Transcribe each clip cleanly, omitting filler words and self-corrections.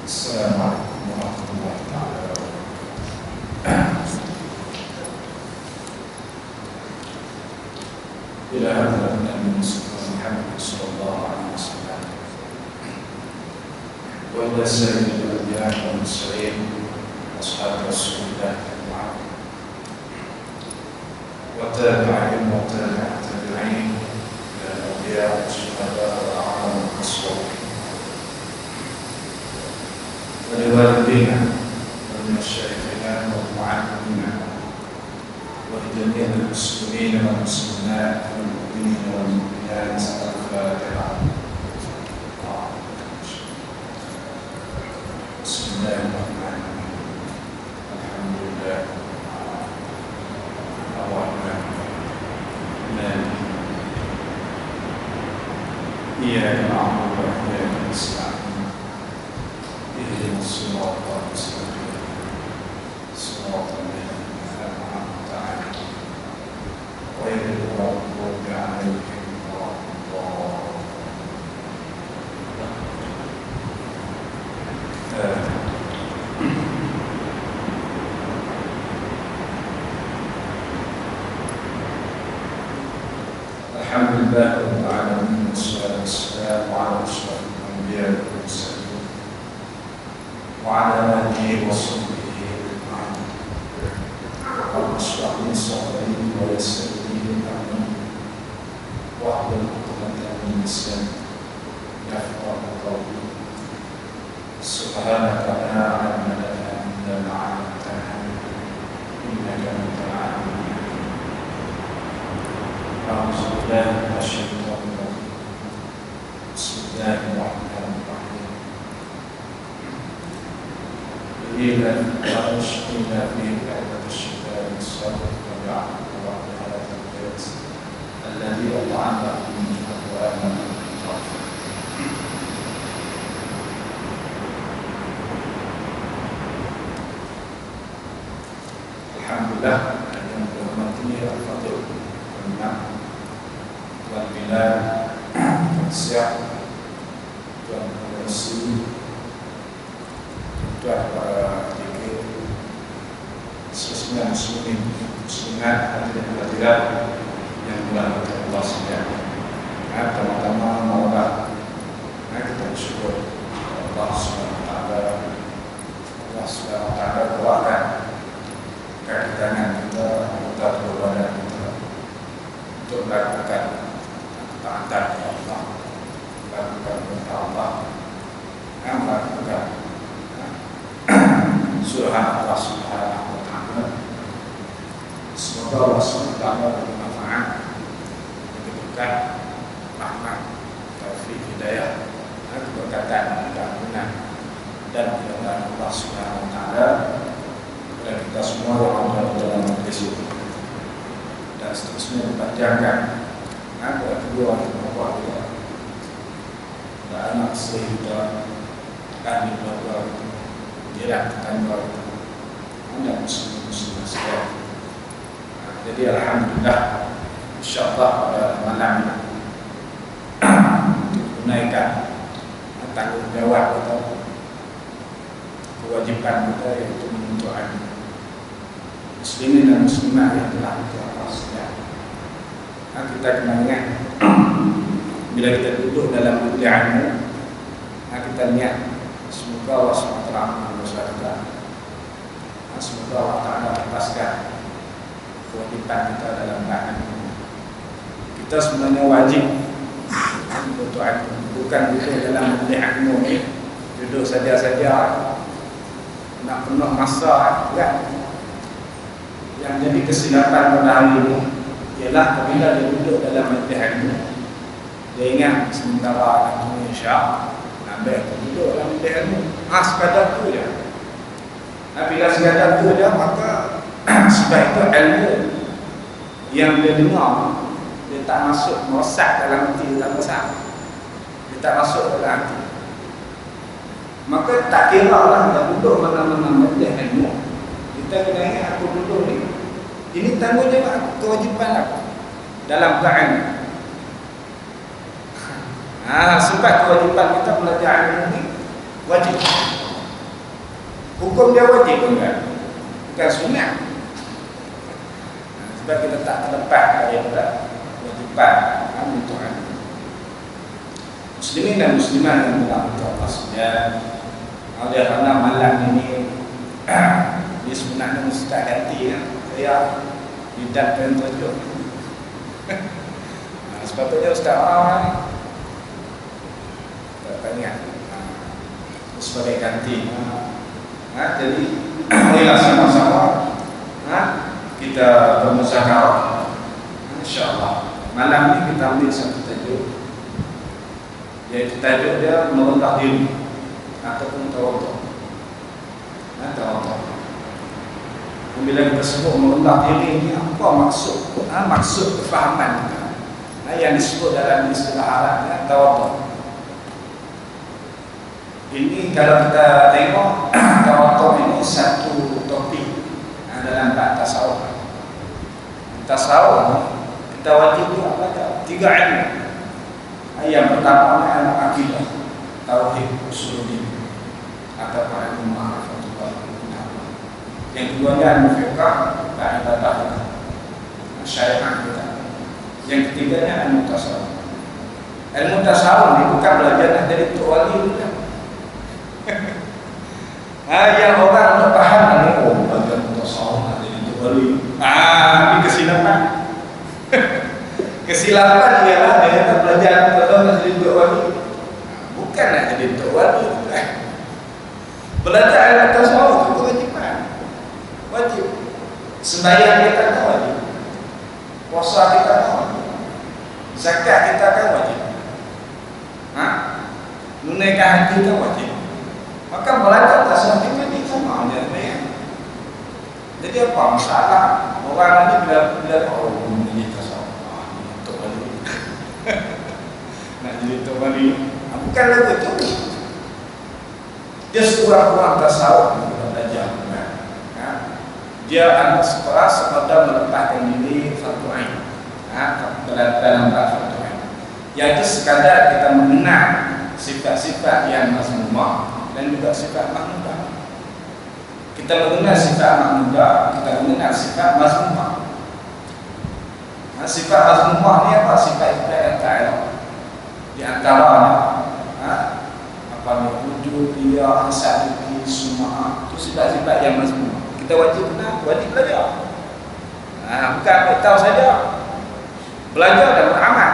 Assalamualaikum warahmatullahi taala wabarakatuh. Ila hadratin Nabi Muhammad sallallahu alaihi wasallam wa ila sayyidil anbiya wal mursalin ashabi rasulillah wa tabi'in wa tabi'in ila awliya wa syuhada wa a'lam as-solihin ولوالدينا ولمشايخنا ومعلمينا ولجميع المسلمين والمسلمات والمؤمنين والمؤمنات. الفاتحة. بسم الله الرحمن الرحيم. الحمد لله الرحمن الرحيم إياك نعبد وإياك نستعين اهدنا الصراط المستقيم صراط الذين أنعمت عليهم غير المغضوب عليهم ولا الضالين. الحمد لله رب العالمين والصلاة والسلام على أشرف الأنبياء والمرسلين وعلى آله وصحبه أجمعين. رب اشرح لي صدري ويسر لي أمري واحلل عقدة من لساني يفقهوا قولي. سبحانك لا علم لنا إلا ما علمتنا إنك أنت العليم الحكيم. أعوذ بالله من الشيطان الرجيم. بسم الله الرحمن الرحيم. إلى الفرش إلى في عدة الشتاء الصبر وجعل بعد هذا البيت الذي أطعمنا من أبواب الأرض. الحمد لله yang dihormati al-fadil wal-ni'am wal-bilal wal-siap Tuan Polisi, Tuan para dikir, khususnya muslimin muslimat hadirin hadirat yang dirahmati Allah sekalian. Pertama-tama marilah kita bersyukur Allah Subhanahu wa taala. Allah Subhanahu wa taala doakan kaki tangan kita, anggota tubuh badan kita untuk melakukan ketaatan kepada Allah, melakukan perintah Allah, dan melakukan surah Allah Subhanahu wa taala. Semoga Allah Subhanahu wa taala bermanfaat, memberikan rahmat, taufik, hidayah, dan keberkatan dan ampunan dan kemudahan Allah Subhanahu wa taala kepada kita semua yang ada dalam majlis ini, dan seterusnya dipanjangkan kepada kedua orang tua kita dan anak istri kita, ahli keluarga kita, jiran tetangga kita, dan muslim-muslim sekalian. Jadi alhamdulillah, insyaallah pada malam ini tunaikan tanggungjawab kita, kewajiban kita yaitu menuntut ilmu. Muslimin dan muslimat yang telah kita sekalian, kita kena ingat bila kita duduk dalam ilmu, kita niat semoga Allah SWT dosa kita, semoga Allah Ta'ala lepaskan kewajiban kita dalam keadaan ini. Kita sebenarnya wajib untuk ilmu, bukan duduk dalam ilmu ini duduk saja-saja nak penuh masa, enggak. Yang jadi kesilapan pada hari ini ialah apabila dia duduk dalam ilmu, dia ingat sementara ilmu insya ambil duduk dalam ilmu, sekadar tu je. Bila sekadar tu je, maka sebab itu ilmu yang dia dengar, dia tak masuk merosak dalam hati, tak besar, dia tak masuk dalam hati. Maka tak kira lah dia duduk mana-mana majlis ilmu, kita kena ingat aku duduk ni, ini tanggungjawab aku, kewajipan aku dalam keadaan. Sebab kewajipan kita belajar ilmu ini wajib. Hukum dia wajib enggak? Bukan sunnah. Sebab kita tak terlepas daripada kewajiban Tuhan. Muslimin dan muslimat yang bertakwa Allah sekalian, oleh kerana malam ini dia sebenarnya mesti tak ganti ya. Saya tidak pentojo. Sepatutnya Ustaz orang tak tanya sebagai ganti. Jadi marilah sama-sama kita bermusyawarah. InsyaAllah malam ini kita ambil satu tajuk, yaitu tajuk dia merendah diri ataupun tawadhu. Tawadhu. Bila kita sebut merendah diri ini apa maksud? Maksud kefahaman kita. Yang disebut dalam istilah Arabnya tawadhu. Ini kalau kita tengok tawadhu ini satu topik dalam bab tasawuf. Tasawuf kita wajib belajar 3 ilmu. Yang pertama adalah akidah, tauhid, usuluddin atau ilmu ma'rifatullah. Yang keduanya ilmu fiqh, ibadah, syariat kita. Yang ketiganya ilmu tasawuf. Ilmu tasawuf ini bukan belajar nak jadi tok wali bukan. Yang orang nak paham ni, belajar tasawuf nak jadi tok wali. Ini kesilapan. Kesilapan ialah dia nak belajar tasawuf nak jadi tok wali. Bukan nak jadi tok wali. Belajar ilmu tasawuf itu kewajiban. Wajib. Sembahyang kita kan wajib. Puasa kita kan wajib. Zakat kita kan wajib. Menunaikan haji kita wajib. Maka belajar tasawuf ini sama aja ya. Jadi apa masalah orang ini bila ini tasawuf tok wali. Nak jadi tok wali. Bukan lagu itu. Dia sekurang-kurang tasawuf kita belajar. Dia akan sekeras pada meletakkan diri fardu ain. Dalam bab fardu ain. Yaitu sekadar kita mengenal sifat-sifat yang mazmumah dan juga sifat mahmudah. Kita mengenal sifat mahmudah, kita mengenal sifat mazmumah. Sifat mazmumah ni apa? Sifat yang tak elok. Di antaranya apa ni, wujud, dia, asadiki, semua itu sifat-sifat yang mazmumah. Kita wajib kenal, wajib belajar. Bukan tahu saja, belajar dan beramal.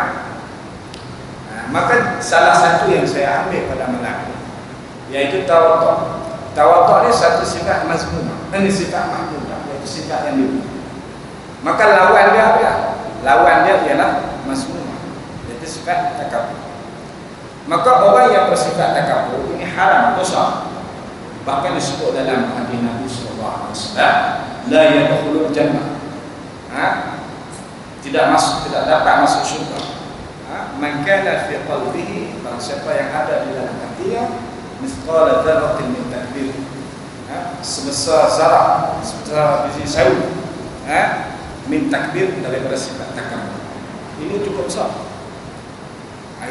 Maka salah satu yang saya ambil pada malam ini, yaitu tawadhu. Tawadhu ini satu sifat mazmumah, ini sifat mahmudah, yaitu sifat yang dipuji. Maka lawan dia apa? Lawan dia ialah mazmumah, yaitu sifat takabbur. Maka orang yang bersifat takabbur ini haram, dosa. Bahkan disebut dalam hadis Nabi sallallahu alaihi wasallam, la yadkhulul jannah. Tidak dapat masuk syurga. Man kana fi qalbihi, barang siapa yang ada di dalam hatinya mithqala dzarratin min takbir. Sebesar zarah, sebesar biji sawi. Min takbir daripada sifat takabur. Ini cukup besar.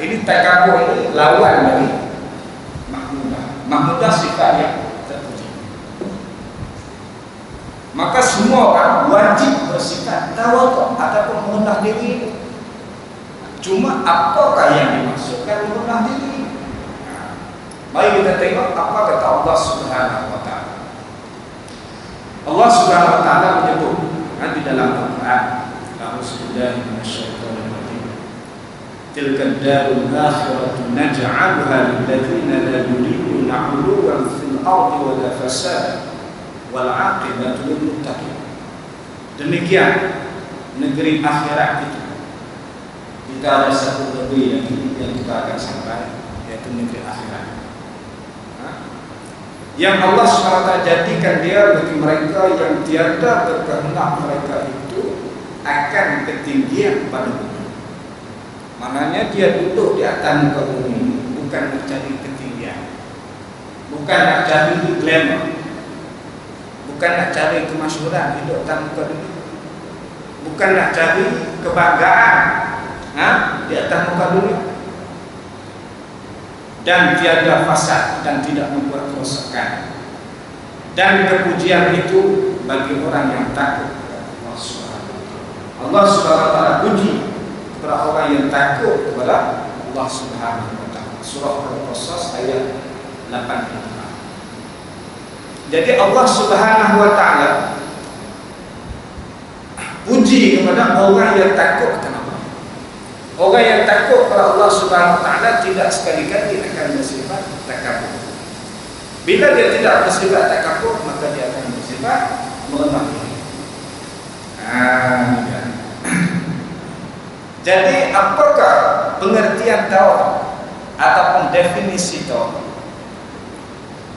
Ini takabur ini lawan dari mahmudah. Mahmudah sifat yang terpuji. Maka semua orang wajib bersifat tawadhu ataupun merendah diri. Cuma apakah yang dimaksudkan merendah diri? Mari kita tengok apa kata Allah Subhanahu wa taala. Allah Subhanahu wa taala menyebut di dalam Al-Qur'an, "A'udzubillahi minasyaitonir rajim. Tilka ad-darul akhiratu naj'aluha lil ladzina la yuriduna 'uluwan fil ardi wa la fasada wal 'aqibatu lil muttaqin." Demikian negeri akhirat itu. Kita ada satu negeri yang kita akan sampai, yaitu negeri akhirat. Yang Allah SWT jadikan dia bagi mereka yang tiada berkehendak mereka itu akan ketinggian pada bumi. Maknanya dia duduk di atas muka bumi bukan nak cari ketinggian, bukan nak cari glamour, bukan nak cari kemasyhuran hidup atas muka bumi, bukan nak cari kebanggaan di atas muka dunia, dan tiada fasad dan tidak membuat kerosakan, Dan kepujian itu bagi orang yang takut kepada Allah Subhanahu wa taala. Allah Subhanahu wa taala puji kepada orang yang takut kepada Allah Subhanahu wa taala. Surah Al-Qasas ayat 85. Jadi Allah Subhanahu wa taala puji kepada orang yang takut kepada Allah. Orang yang takut kepada Allah Subhanahu wa taala tidak sekali-kali akan bersifat takabur. Bila dia tidak bersifat takabur, maka dia akan bersifat merendah diri. Jadi apakah pengertian tauhid ataupun definisi tauhid?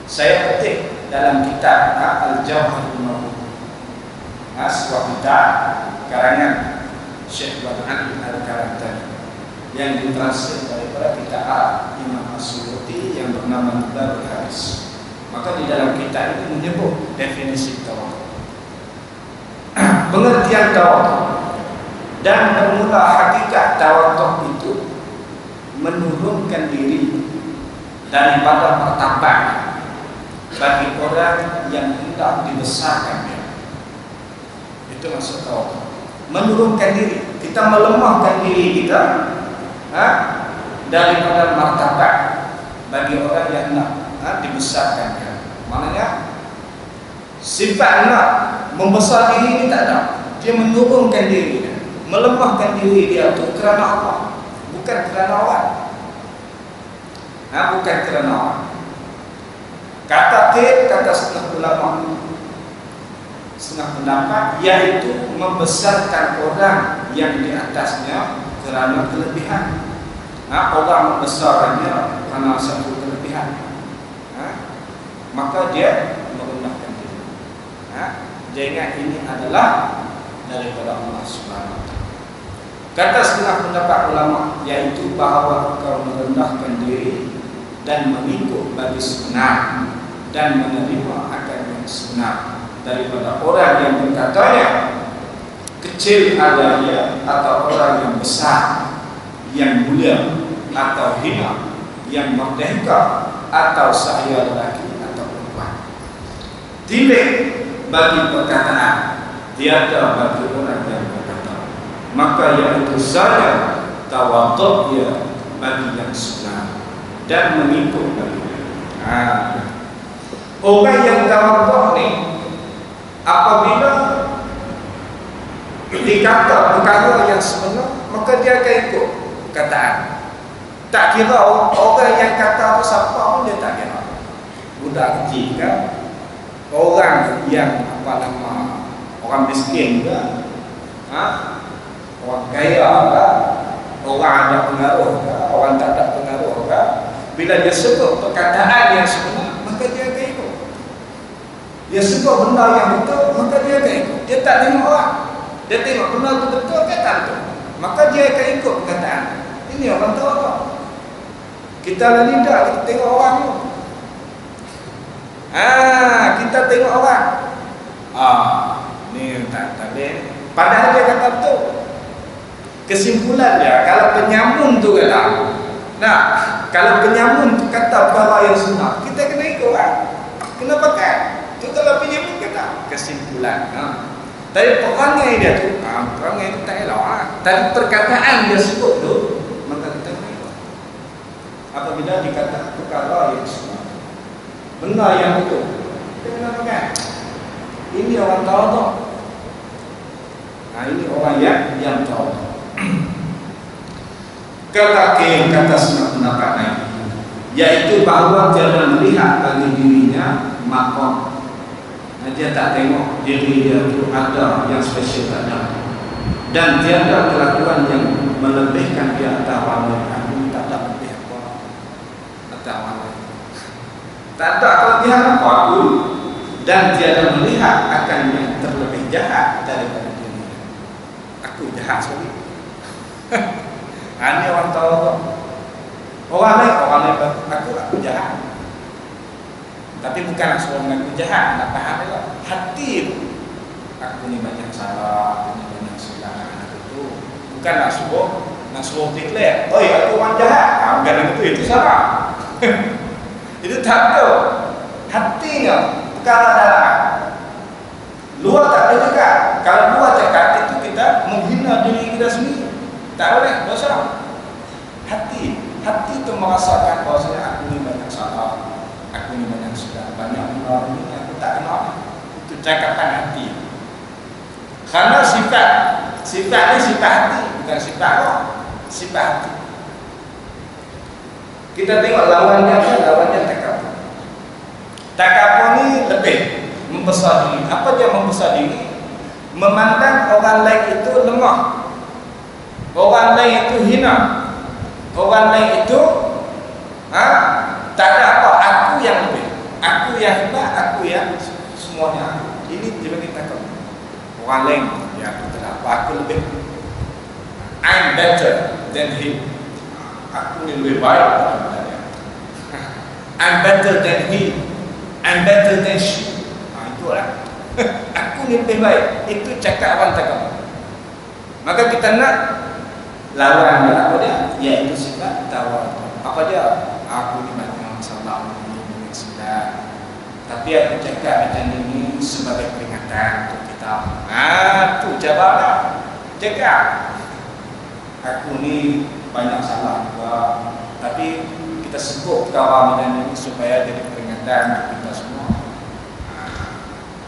Saya petik dalam kitab Al-Jawharul Ma'ruf, sebuah kitab karangan Syekh Bad'an Al-Karantani yang ditranslate daripada kitab Arab Imam As-Suyuti yang bernama Nubadul Haris. Maka di dalam kitab itu menyebut definisi tauhid, pengertian tauhid, dan bermula hakikat tauhid itu menurunkan diri daripada martabat bagi orang yang hendak dibesarkan. Itu maksud tauhid. Menurunkan diri, kita melemahkan diri kita daripada martabat bagi orang yang hendak dibesarkan. Maknanya sifat nak membesar diri ini tak ada. Dia menurunkan diri dia, melemahkan diri dia itu kerana Allah, bukan kerana orang. Bukan kerana orang. Kata setengah ulama, setengah pendapat, yaitu membesarkan orang yang di atasnya kerana kelebihan. Orang membesarkannya kerana satu kelebihan, maka dia merendahkan diri. Jangan ini adalah daripada Allah Subhanahu wa taala. Kata setengah pendapat ulama, yaitu bahawa engkau merendahkan diri dan mengikut bagi sebenar dan menerima akan yang sebenar daripada orang yang berkatanya kecil adanya, atau orang yang besar, yang mulia atau hina, yang merdeka atau saya lelaki atau perempuan. Tidak bagi perkataan, tiada bagi orang yang berkata, maka yaitu saya tawaduk dia bagi yang sebenar dan mengikut baginya. Orang yang tawaduk ni apabila dikata perkara yang sebenar, maka dia akan ikut kataan. Tak kira orang yang kata apa siapa pun dia tak kira. Budak kecil ke, orang yang orang miskin ke, orang kaya ke, orang ada pengaruh ke, orang tak ada pengaruh ke, bila dia sebut perkataan yang sebenar, maka dia akan ikut. Dia sebut benda yang betul, maka dia akan ikut. Dia tak tengok orang, dia tengok benda itu betul ke tak betul, maka dia akan ikut perkataan. Ini orang tahu apa. Kita lalu tidak, kita tengok orang tu. Kita tengok orang. Ni tak boleh. Padahal dia kata betul. Kesimpulan dia, kalau penyamun tu kata, kalau penyamun tu kata perkara yang sebenar, kita kena ikut orang. Kena pakai. Tu kalau penyamun kata kesimpulan. Tapi perangai dia tu, perangai tu tak elok. Tapi perkataan dia sebut tu, maka kita kena ikut. Apabila dikata perkara yang sebenar, benda yang betul, kita kena pakai. Ini orang tahu tak? Ini orang yang tahu. Kata setengah pendapat lain, yaitu bahawa tiada melihat bagi dirinya makom. Dia tak tengok diri dia itu ada yang spesial, tak ada. Dan tiada kelakuan yang melebihkan dia atas orang lain. Tak ada lebih apa atas orang lain. Tak ada kelebihan apa pun. Dan tiada melihat akan yang terlebih jahat daripada dirinya. Aku jahat sekali. Ini orang tahu tak? Orang lain aku jahat. Tapi bukanlah semua mengaku jahat. Nak faham tak? Hati itu, aku ni banyak salah, aku ni banyak salah. Itu bukanlah nak suruh declare, oi aku orang jahat. Bukan itu salah. Itu tak ada. Hatinya kalau dalam luar tak boleh cakap. Kalau luar cakap itu kita menghina diri kita sendiri. Tak boleh, dosa. Hati itu merasakan bahawasanya aku ni banyak salah, aku ni banyak silap, banyak benar ni aku tak kenal. Itu cakapan hati. Karena sifat ni sifat hati, bukan sifat roh, sifat hati. Kita tengok lawannya apa? Lawannya takabur. Takabur ni lebih membesar diri. Apa dia membesar diri? Memandang orang lain itu lemah, orang lain itu hina, orang lain itu tak ada apa. Aku yang lebih, aku yang hebat, aku yang semuanya aku. Ini dia bagi takabur. Orang lain yang apa? Aku lebih. I'm better than him. Aku ni lebih baik daripada dia. I'm better than him. I'm better than she. Itulah. Aku ni lebih baik. Itu cakap orang takabur. Maka kita nak lawan apa dia? Iaitu sifat tawadhu. Apa dia? Aku ni banyak masalah, aku ni silap. Tapi aku cakap macam ini sebagai peringatan untuk kita. Tu jawablah. Cakap. Aku ni banyak salah juga. Tapi kita sebut perkara macam ini supaya jadi peringatan untuk kita semua.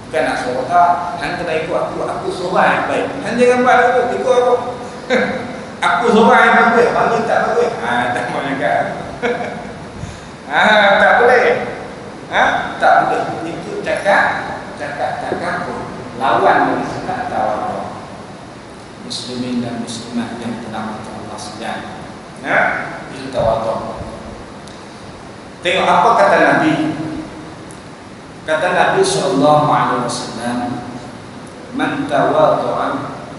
Bukan nak suruh tak, hang kena ikut aku seorang yang baik. Hang jangan buat aku, ikut aku. Aku seorang yang bagus, bagi tak bagus. Tak boleh kan. Tak boleh. Tak boleh. Itu cakap lawan dari sifat tawadhu. Muslimin dan muslimat yang dirahmati Allah sekalian. Itu tawadhu. Tengok apa kata Nabi. Kata Nabi sallallahu alaihi wasallam, "Man tawadhu'a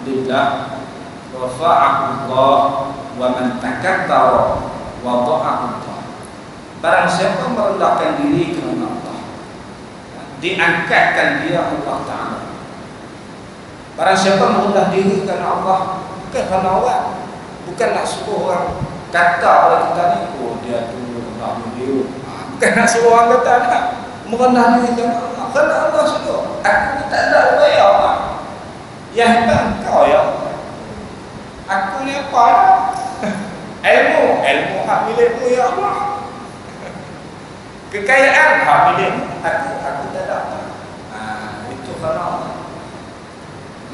lillah rafa'ahu Allah wa man takabbara wada'ahu Allah." Barang siapa merendahkan diri kerana Allah, diangkatkan dia Allah Ta'ala. Barang siapa merendah diri kerana Allah, bukan kerana orang, bukan nak suruh orang kata oleh kita ni, oh dia tu rendah diri. Bukan nak suruh orang kata nak merendah diri kerana Allah. Kerana Allah suruh. Aku ni tak ada upaya Allah. Yang hebat engkau ya Allah. Aku ni apa ya? Ilmu hak milikmu ya Allah. Kekayaan hak milikmu. Aku tak ada apa. Itu kerana Allah.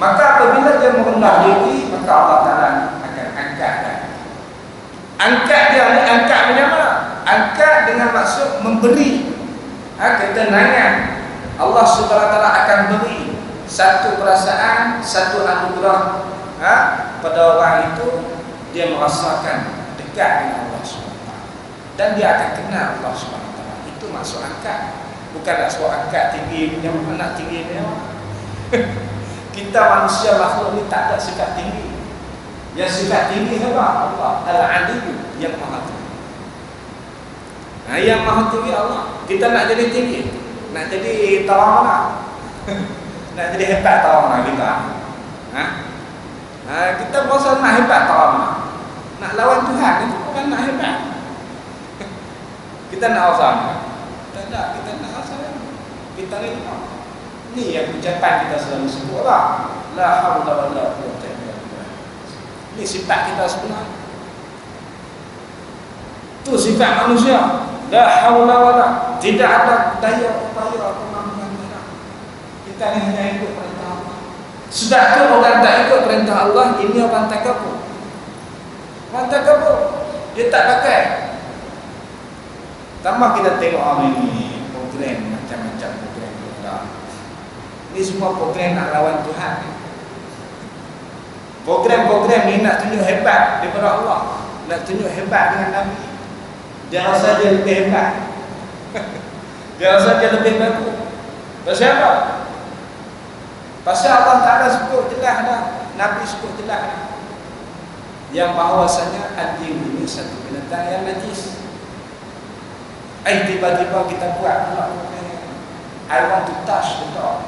Maka apabila dia merendah diri, maka Allah Ta'ala akan angkat dia. Angkat dia ni, angkat macam mana? Angkat dengan maksud memberi ketenangan. Allah Subhanahu Wa Ta'ala akan beri satu perasaan, satu anugerah pada orang itu. Dia merasakan dekat dengan Allah Subhanahu Wa Ta'ala, dan dia akan kenal Allah Subhanahu Wa Ta'ala. Itu maksud angkat. Bukan nak suruh angkat tinggi punya, nak tinggi punya. Kita manusia makhluk ni tak ada sifat tinggi. Yang sifat tinggi siapa? Allah Al-Alim, yang maha tinggi. Yang maha tinggi Allah. Kita nak jadi tinggi, nak jadi tahu mana? Nak jadi hebat tahu mana kita? Kita berasa nak hebat tahu mana? Nak lawan Tuhan itu bukan nak hebat. Kita nak usaha. Tak, kita nak usaha. Kita ni yang ucapan kita selalu sebut lah. La haula wala quwwata illa billah. Ini sifat kita sebenarnya. Itu sifat manusia. La haula wala, tidak ada daya upaya kemampuan kita. Kita ni hanya ikut perintah Allah. Sudah tu orang tak ikut perintah Allah, ini orang takabur. Orang takabur, dia tak pakai. Tambah kita tengok hari ini program macam-macam program kita. Ini semua program nak lawan Tuhan. Program-program ni nak tunjuk hebat daripada Allah, nak tunjuk hebat dengan Nabi. Dia rasa dia lebih hebat. Dia rasa dia lebih bagus. Pasal apa? Pasal Allah Ta'ala sebut jelas dah, Nabi sebut jelas dah, yang bahawasanya anjing ini satu binatang yang najis. Tiba-tiba kita buat pula, I want to touch the dog.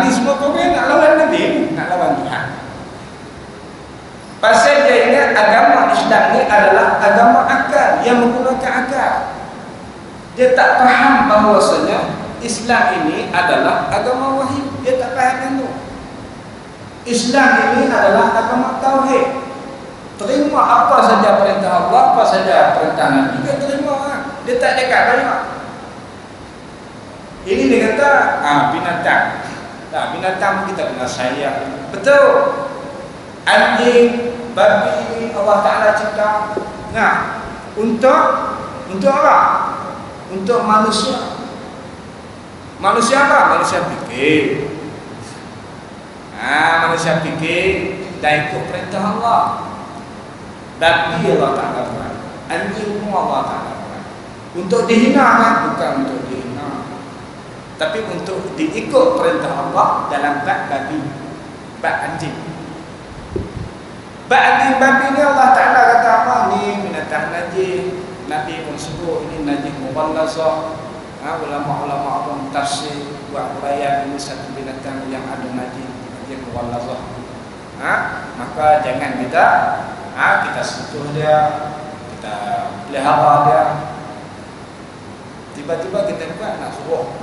Ni semua program nak lawan Nabi, nak lawan Tuhan. Pasal dia ingat agama Islam Islam ni adalah agama akal, yang menggunakan akal. Dia tak faham bahawasanya Islam ini adalah agama wahyu. Dia tak faham itu. Islam ini adalah agama tauhid. Terima apa saja perintah Allah, apa saja perintah Nabi, dia terima. Dia tak dekat banyak. Ini dia kata binatang. Nah, binatang kita kena sayang. Betul. Anjing, babi ini Allah Ta'ala cipta. Nah, untuk apa? Untuk manusia. Manusia apa? Manusia fikir. Manusia fikir dan ikut perintah Allah. Babi Allah Ta'ala buat. Anjing pun Allah Ta'ala buat. Untuk dihina kan? Bukan untuk dihina, tapi untuk diikut perintah Allah dalam bab babi, bab anjing. Bab anjing babi ni Allah Ta'ala kata apa? Ni binatang najis. Nabi pun sebut ini najis mughallazah. Ulama-ulama pun tafsir buat huraian ini satu binatang yang ada najis mughallazah. Maka jangan kita sentuh dia, kita pelihara dia. Tiba-tiba kita buat nak suruh.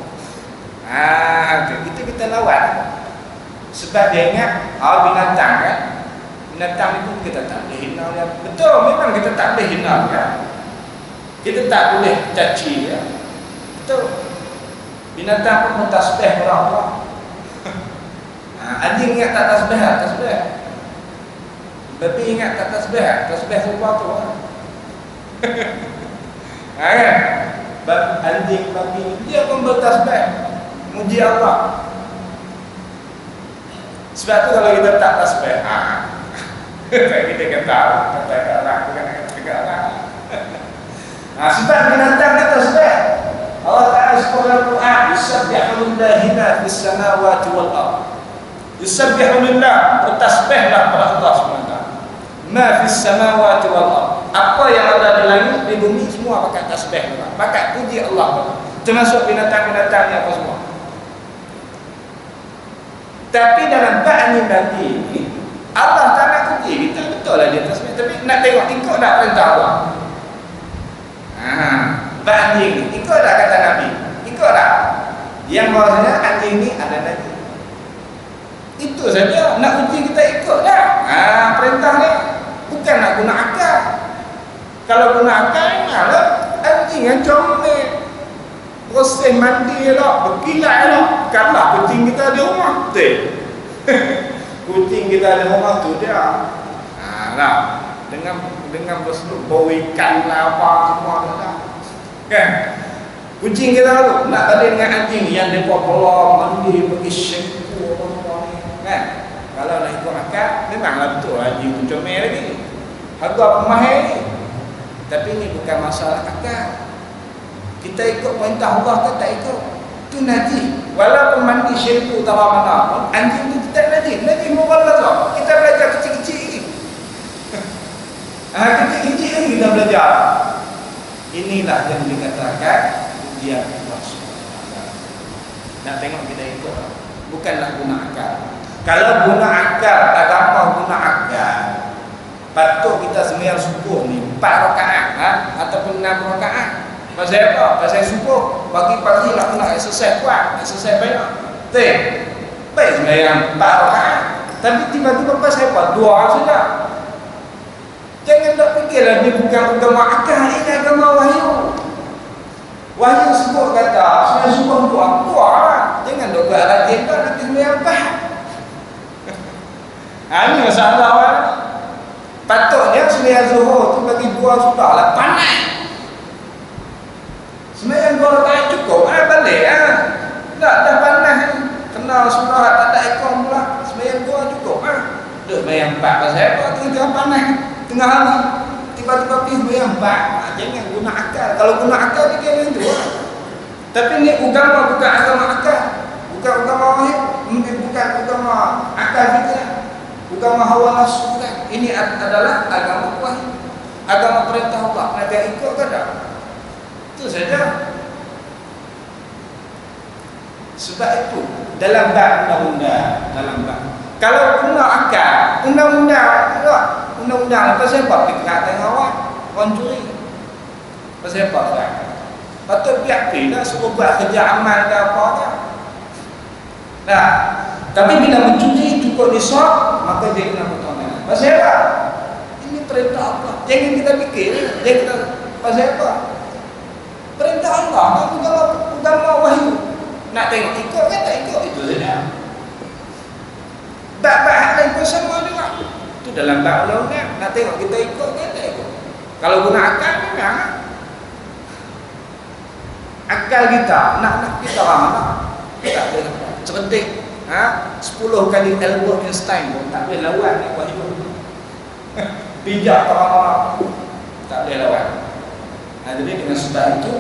Itu kita lawan. Sebab dia ingat binatang kan. Binatang itu kita tak boleh hina dia. Betul, memang kita tak boleh hina dia. Kita tak boleh caci dia. Betul. Binatang pun tasbih orang-orang. Anjing ingat tak tasbih? Tasbih. Babi ingat tak tasbih? Tasbih serupa tu. Kan? Anjing, babi, dia pun bertasbih muji Allah. Sebab tu kalau kita tak tasbih, kita kata sebab binatang dia tasbih. Allah Ta'ala sebut dalam Quran, yusabbihu lillahi ma fis samawati wal ardh. Yusabbihu lillah, bertasbihlah kepada Allah SWT. Ma fis samawati wal ardh. Apa yang ada di langit, di bumi, semua pakai tasbih, pakai puji Allah. Termasuk binatang-binatang yang apa semua. Tapi dalam ba'ni babi ini, Allah tak nak puji kita, betul lah dia tasbih, tapi nak tengok ikut tak perintah Allah. Ba'ni ini ikut tak kata Nabi? Ikut tak? Yang bahasanya anjing ini ada Nabi. Itu saja, nak puji kita ikut tak? Perintah ni bukan nak guna akal. Kalau guna akal, malah anjing yang comel, bersih mandi lah, berkilat lah. Bukanlah kucing kita di rumah tu. Kucing kita di rumah tu dia lah, dengan berseluruh bau ikan lah apa semua dah. Kan? Kucing kita tu nak balik dengan anjing yang dia pola mandi pergi shampoo apa semua ni. Kan? Kalau nak ikut akal, memanglah betul anjing tu comel lagi. Harga pemahal ni. Tapi ini bukan masalah akal. Kita ikut perintah Allah ke tak ikut, itu najis. Walaupun mandi shampoo tahu mana pun, anjing itu tidak najis. Najis mughallazah. Kita belajar kecil-kecil ini. Kecil-kecil ini kita belajar. Inilah yang dikatakan ujian Allah SWT. Nak tengok kita ikut, bukanlah guna akal. Kalau guna akal, agama guna akal, patut kita sembahyang subuh ni 4 rakaat ataupun 6 rakaat. Pasal apa? Pasal subuh pagi-pagi nak exercise kuat, exercise banyak. Baik sembahyang 4 rakaat. Tapi tiba-tiba pasal apa? 2 saja. Jangan tak fikirlah dia bukan agama akal, ini agama wahyu. Wahyu sebut kata sembahyang subuh kuat. Jangan dok buat rajin dah nanti sembahyang 4. Ini masalah kan. Patutnya sembahyang zuhur tu bagi 2 sudahlah, panas. Sembahyang 2 rakaat cukup, balik dah panas ni. Kenal surah tak ada ikon pula. Sembahyang 2 cukup duk sembahyang 4 pasal apa? Tengah panas, tengah hari tiba-tiba pergi sembahyang 4. Jangan guna akal. Kalau guna akal dia macam tu. Tapi ni agama bukan agama akal. Bukan agama wahyu, bukan agama akal kita. Agama hawa nafsu kan. Ini adalah agama wahyu. Agama perintah Allah. Nak ikut ke tak? Itu saja. Sebab itu dalam bab undang-undang, kalau guna akal, undang-undang undang-undang pasal apa pihak tengah awak orang curi. Pasal apa kan? Patut pihak lah suruh buat kerja amal ke apa kan. Nah, tapi bila mencuri cukup nisab, maka dia kena potongan. Pasal apa? Ini perintah Allah. Jangan kita fikir, jangan kita pasal apa? Perintah Allah, kamu kalau agama wahyu. Nak tengok ikut kan tak ikut itu saja. Bab-bab hal lain pun sama juga. Itu dalam bab undang-undang. Nak tengok kita ikut kan tak ikut. Kalau guna akal memang akal kita, nak kita ramah. Tak boleh cerdik. 10 kali Albert Einstein pun tak boleh lawan ni wahyu. Bijak orang-orang tak boleh lawan. Jadi dengan sebab itu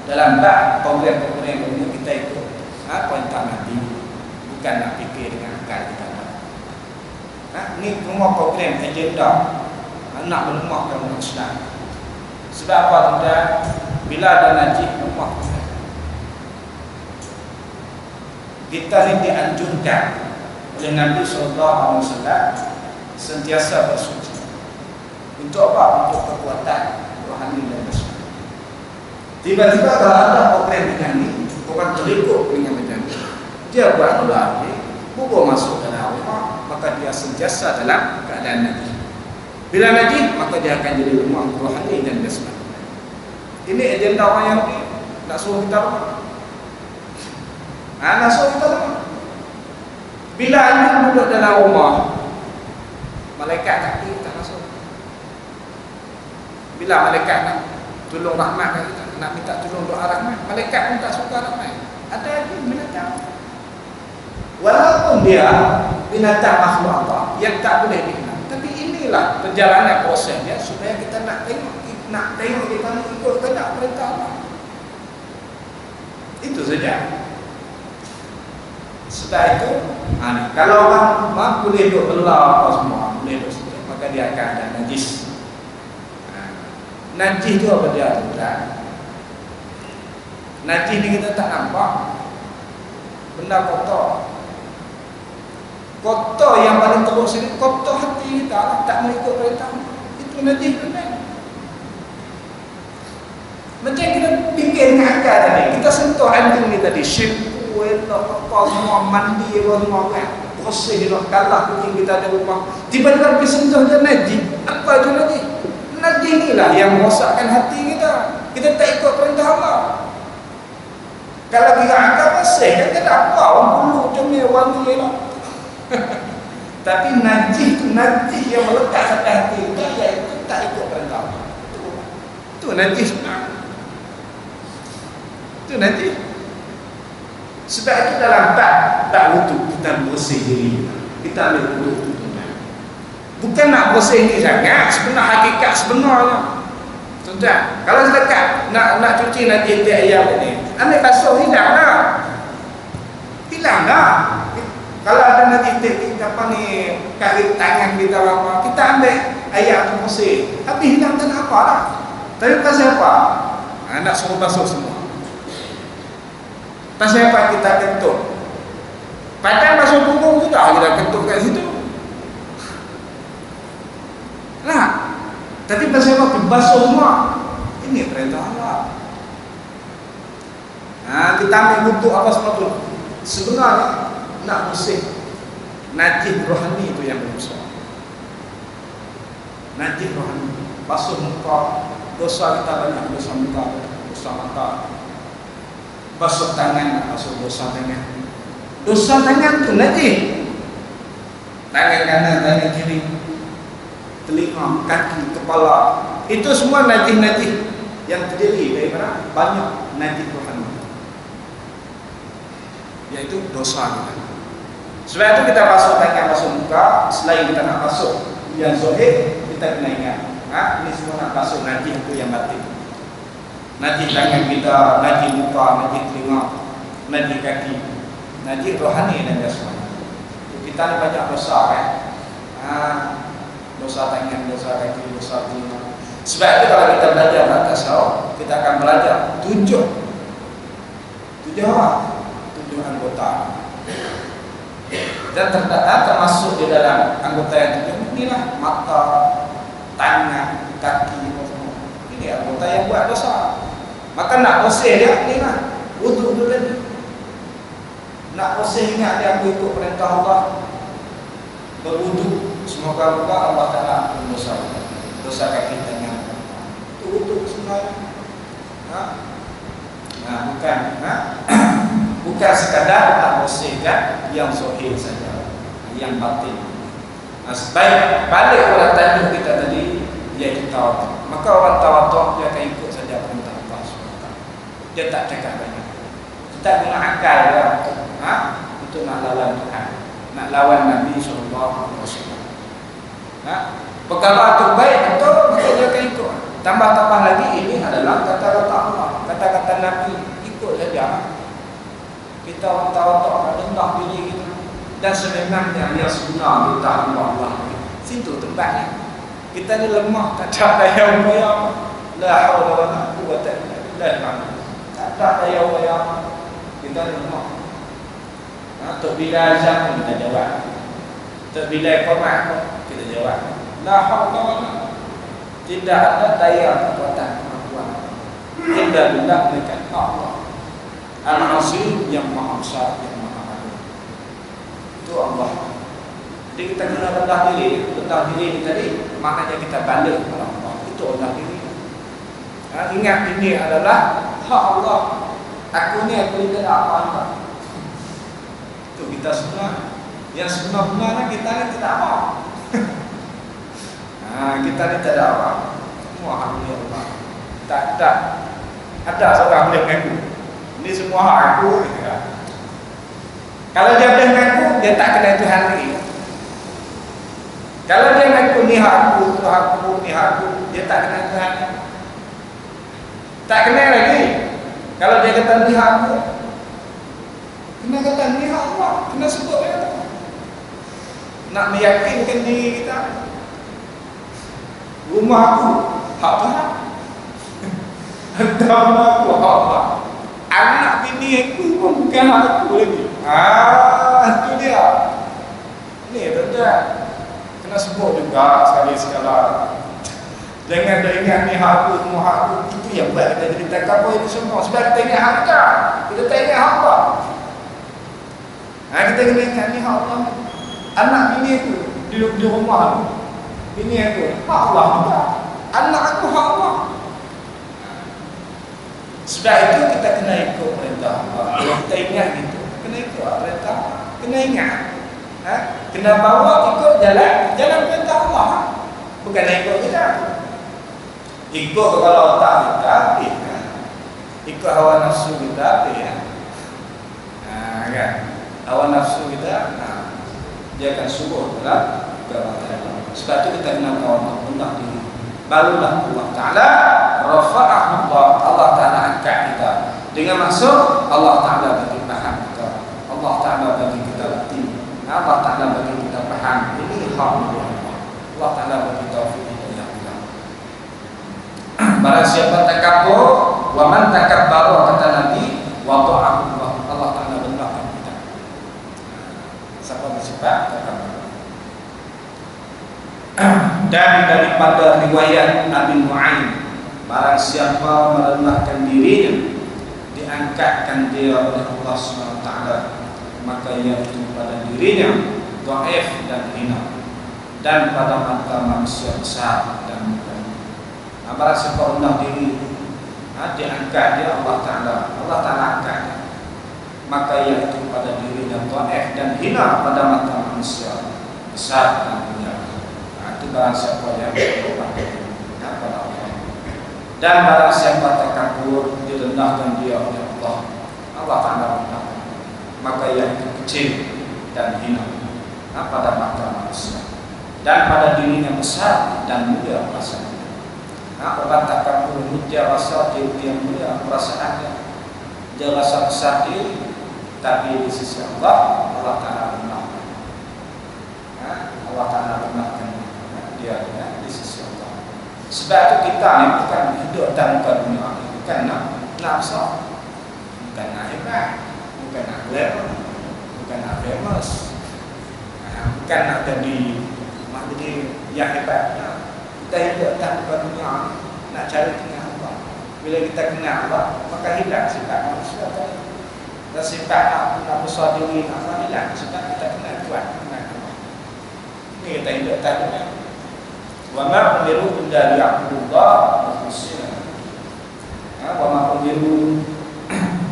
dalam bab program-program ini kita ikut perintah Nabi, bukan nak fikir dengan akal kita. Ni semua program agenda nak melemahkan umat Islam. Sebab apa tuan? Bila ada najis lemah, kita ni dianjurkan oleh Nabi SAW sentiasa bersuci. Untuk apa? Untuk kekuatan rohani dan jasmani. Tiba-tiba kalau ada program dengan ni, orang terikut dengan macam ni, dia buat lagi, bubur masuk dalam rumah, maka dia sentiasa dalam keadaan najis. Bila najis, maka dia akan jadi lemah rohani dan jasmani. Ini agenda orang Yahudi nak suruh kita lemah. Nak suruh kita lemah. Bila anda duduk dalam rumah, malaikat tak masuk. Bila malaikat nak tolong rahmat kita, nak minta tolong doa rahmat, malaikat pun tak suka rahmat. Ada lagi binatang, walaupun dia binatang makhluk Allah yang tak boleh dikenal, tapi inilah perjalanan prosesnya supaya kita nak tengok kita nak ikut kehendak perintah Allah. Itu saja. Sebab itu kalau orang boleh duduk belah apa semua, boleh duduk situ, maka dia akan ada najis. Najis itu apa dia tuan? Najis ni kita tak nampak, benda kotor. Kotor yang paling teruk sekali, kotor hati kita tak mengikut perintah. Itu najis benar. Macam kita fikir dengan akal tadi, kita sentuh anjing ni tadi, shampoo, apa semua, mandi apa semua kan, proses dia kalah kucing kita ada rumah. Tiba-tiba pergi sentuh dia najis. Apa itu najis? Najis inilah yang merosakkan hati kita. Kita tak ikut perintah Allah. Kalau kita angkat bersih, kan kita apa? Orang bulu comel wangi lah. Tapi najis itu najis yang melekat sampai hati kita, iaitu tak ikut perintah Allah. Itu najis. Itu najis. Sebab itu dalam tak wuduk kita bersih diri kita ambil wuduk itu. Bukan nak bersih ni sangat, sebenar hakikat sebenarnya. Tuan-tuan, kalau setakat nak cuci najis di ayam ni, ambil basuh hilanglah. Kalau ada najis di apa ni kaki tangan kita apa, kita ambil ayam tu bersih. Habis hilang tak nak apa lah. Tapi pasal apa? Nak suruh basuh semua. Pasal apa kita kentut? Padahal basuh punggung sudah kita kentut kat situ. Nah, tapi pasal apa? Basuh semua. Ini perintah Allah. Kita ambil wuduk apa semua tu. Sebenarnya nak bersih najis rohani itu yang berusaha. Najis rohani. Basuh muka, dosa kita banyak, dosa muka, dosa mata. Basuh tangan, basuh dosa tangan. Dosa tangan tu najis. Tangan kanan, tangan kiri, telinga, kaki, kepala, itu semua najis-najis yang terdiri daripada banyak najis rohani, yaitu dosa kita. Sebab itu kita basuh tangan, basuh muka. Selain kita nak basuh yang zahir, kita kena ingat, ini semua nak basuh najis itu yang batin. Najis tangan kita, najis muka, najis telinga, najis kaki, najis rohani dan jasmani. Kita ni banyak dosa kan. Dosa tangan, dosa kaki, dosa telinga. Sebab itu kalau kita belajar tasawuf, kita akan belajar tujuh anggota. Dan termasuk di dalam anggota yang tujuh inilah mata, Maka nak bersih dia ni lah, wuduk dulu tadi. Nak bersih ingat dia aku ikut perintah Allah, berwuduk. Semoga Allah Ta'ala ampun dosa kaki tangan. Itu wuduk sebenarnya. Bukan sekadar nak bersihkan yang zahir saja, yang batin. Sebaik balik orang tajuk kita tadi, iaitu tawaduk. Maka orang tawaduk dia akan ikut saja perintah Allah SWT. Dia tak cakap banyak. Kita guna akal dia untuk nak lawan Tuhan, nak lawan Nabi SAW. Perkara terbaik betul, maka dia akan ikut. Tambah-tambah lagi, ini adalah kata-kata Allah, kata-kata Nabi. Ikut saja. Kita orang tawaduk, rendah diri kita. Dan sebenarnya yang sunnah kita Allah. Situ tempatnya. Kita ni lemah, tak ada daya upaya. La haula wala quwwata illa billah. Tak ada daya upaya. Kita ni lemah. Tok bila azan kita jawab. Tok bila iqamah kita jawab. La haula wala. Tidak ada daya kekuatan kemampuan. Illa billah dekat Allah. Al-Azim yang Maha Besar, yang Maha Agung. Itu Allah. Jadi kita kena rendah diri. Rendah diri ni tadi maknanya kita balik kepada Allah. Itu rendah diri. Ingat ini adalah hak Allah. Aku ni aku tidak ada apa-apa. Itu kita semua. Yang sebenar-benarnya kita ni tidak apa. Kita ni tidak ada apa. Semua hak Allah. Tak ada. Ada seorang boleh mengaku. Ini semua hak aku. Kalau dia boleh mengaku, dia tak kena Tuhan lagi. Kalau dia mengaku ni hak aku, tu hak aku, ni hak aku, dia tak kena Tuhan. Tak kena lagi. Kalau dia kata ni hak aku, kena kata ni hak Allah, kena sebut dia. Nak meyakinkan diri kita. Rumah aku hak Tuhan. Harta aku hak Allah. Anak bini aku pun bukan hak aku lagi. Itu dia. Ni tuan-tuan, kena sebut juga sekali-sekala. Jangan dah ingat ni hak aku, semua hak aku. Itu yang buat kita jadi takabur itu semua. Sebab kita ingat hak kita, kita tak ingat hak Allah. Kita kena ingat ni hak Allah. Anak bini aku di rumah aku, bini aku hak Allah juga. Anak aku hak Allah. Sebab itu kita kena ikut perintah Allah. Kita ingat gitu, kena ikut perintah, kena ingat. Kena bawa ikut jalan perintah Allah. Bukan ikut kita. Ikut kalau otak kita, ikut hawa nafsu kita, kan? Hawa nafsu kita, dia akan suruh dalam perbuatan. Sebab itu kita kena tahu rendah diri. Barulah Allah Ta'ala rafa'ah Allah Ta'ala angkat kita. Dengan maksud Allah Ta'ala bagi paham kita, Allah Ta'ala bagi kita bukti, Allah Ta'ala bagi kita paham. Ini hak Allah. Allah Ta'ala bagi taufik hidayah kita. Barang siapa takabur, wa man takabbaru, kata Nabi, wada'ahu Allah Ta'ala benarkan kita. Siapa bersifat takabur. Dan daripada riwayat Nabi Nu'aim, barang siapa merendahkan dirinya, diangkatkan dia oleh Allah SWT, maka ia itu pada dirinya dhaif dan hina, dan pada mata manusia besar dan mudah. Barang siapa rendah diri, diangkat dia Allah Ta'ala angkat, maka ia itu pada dirinya dhaif dan hina pada mata manusia besar dan mudah. Itu barang siapa yang bertobat kepada Allah. Dan barang siapa takabur, direndahkan dia oleh Allah, Allah Ta'ala rendahkan, maka ia itu kecil dan hina pada mata manusia, dan pada dirinya besar dan mulia perasaannya. Orang takabur dia rasa dia mulia perasaannya, dia rasa besar diri, tapi di sisi Allah, Allah Ta'ala rendahkan. Allah Ta'ala rendahkan dia di sisi Allah. Sebab itu kita ni bukan hidup dalam muka dunia, bukan nak besar, bukan nak hebat, bukan nak clever, bukan nak famous, bukan nak jadi yang hebat. Kita hidup dalam muka dunia, nak cari dengan Allah. Bila kita kenal Allah, maka hilang sifat manusia tadi. Dan sifat nak besar diri, nak hilang sebab kita kenal Tuhan, kenal Allah. Ini kita hidup tadi. Wa ma umiru illa liya'budullaha mukhlishina. Wa ma umiru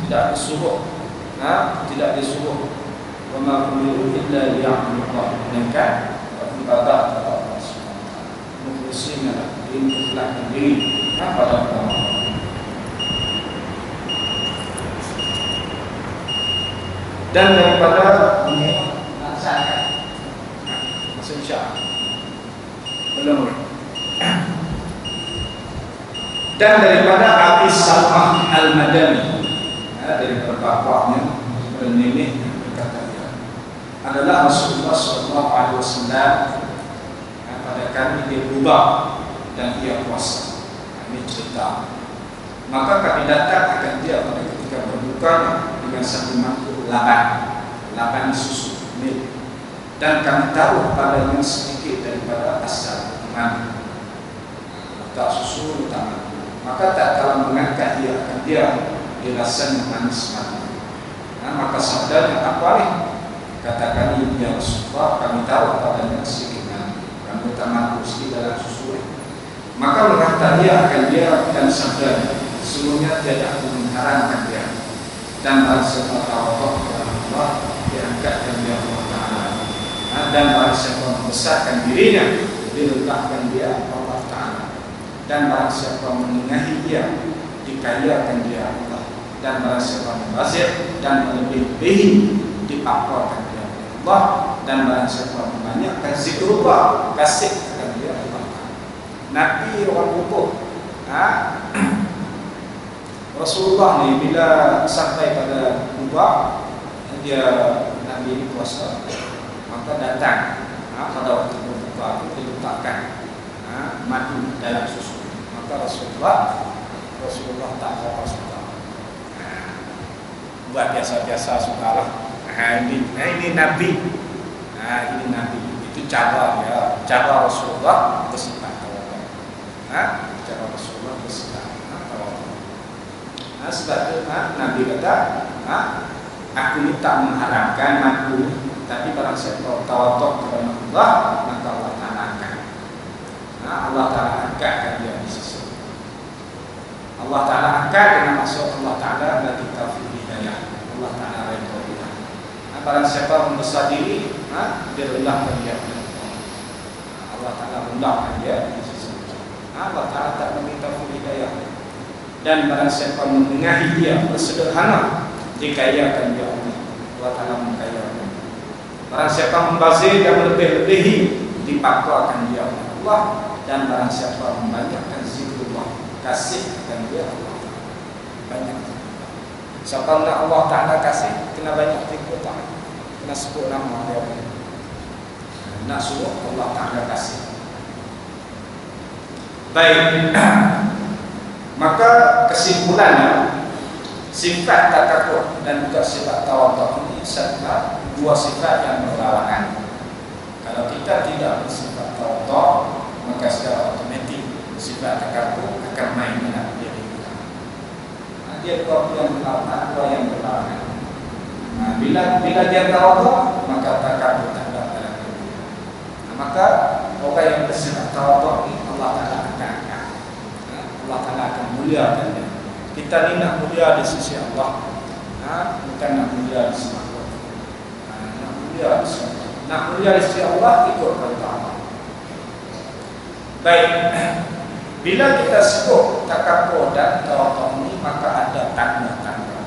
tidak disuruh, tidak disuruh. Wa ma umiru illa liya'budullaha, melainkan beribadah kepada Allah Subhanahu wa taala. Mukhlishina, ikhlaskan diri pada Allah. Dan daripada melaksanakan maksud syiar belum. Dan daripada Abi Salmah Al-Madani, dari bapaknya bernenek berkata dia adalah Rasulullah SAW. Pada kami dia berubah dan dia puasa. Ini cerita. Maka kami datang akan dia pada ketika berbukanya dengan satu mangkuk laban susu milk, dan kami taruh padanya sedikit daripada asal madu. Tak susu, letak madu. Maka tak kala mengangkat dia akan dia dirasanya manis madu. Maka sabdanya apa ni? Katakan ya Rasulullah, kami taruh padanya sedikit madu. Kami letak madu sedikit dalam susu. Maka berkata dia akan dia dan sabdanya, sesungguhnya tidak aku mengharamkan dia, dan barang siapa tawakal kepada Allah diangkatkan dia Allah Ta'ala, dan barang siapa membesarkan dirinya direndahkan dia Allah Ta'ala, dan barang siapa menengahi dia dikayakan dia Allah, dan barang siapa membazir dan melebih-lebihi dipaparkan dia Allah, dan barang siapa membanyakkan zikrullah kasih akan dia Allah Ta'ala. Nabi orang lupa. Rasulullah ni bila sampai pada Kubah, dia Nabi ini puasa, maka datang pada waktu berbuka itu diletakkan madu dalam susu. Maka Rasulullah tak apa suka, buat biasa-biasa sukalah. Ini Nabi, ini Nabi. Itu cara ya, cara Rasulullah bersifat tawakal. Cara Rasulullah bersifat tawakal. Sebab itu Nabi kata, aku ni tak mengharapkan madu, tapi barang siapa tawaduk kepada Allah, maka Allah Ta'ala angkat. Allah Ta'ala angkatkan dia di sisi. Allah Ta'ala angkat dengan maksud Allah Ta'ala bagi taufik hidayah. Allah Ta'ala redha dia. Barang siapa membesar diri, dia rendahkan dia. Allah Ta'ala rendahkan dia di sisi. Allah Ta'ala tak bagi taufik hidayah. Dan barang siapa menengahi dia bersederhana, dikayakan dia Allah. Allah Ta'ala mengkayakan. Barang siapa membazir dan melebih-lebihi, dipakarkan dia Allah. Dan barang siapa membanyakkan zikrullah, kasih akan dia Allah. Banyak. Siapa nak Allah Ta'ala kasih, kena banyak zikr tak? Kena sebut nama dia. Nak suruh Allah Ta'ala kasih. Baik. Maka kesimpulannya, sifat takabur dan juga sifat tawaduk ini adalah dua sifat yang berlawanan. Kalau kita tidak bersifat tawaduk, maka secara otomatik sifat takabur akan main dalam diri kita. Dia dua yang berlawanan. Bila dia tawaduk, maka takabur tak ada dalam diri kita. Maka orang yang bersifat tawaduk ini Allah Ta'ala akan angkat. Allah Ta'ala akan muliakan dia. Kita ni nak mulia di sisi Allah, bukan nak mulia di sisi Allah. Nak mulia di sisi Allah. Nak mulia di sisi Allah, ikut perintah Allah. Baik. Bila kita sebut takabur dan tawaduk ini, maka ada tanda-tanda,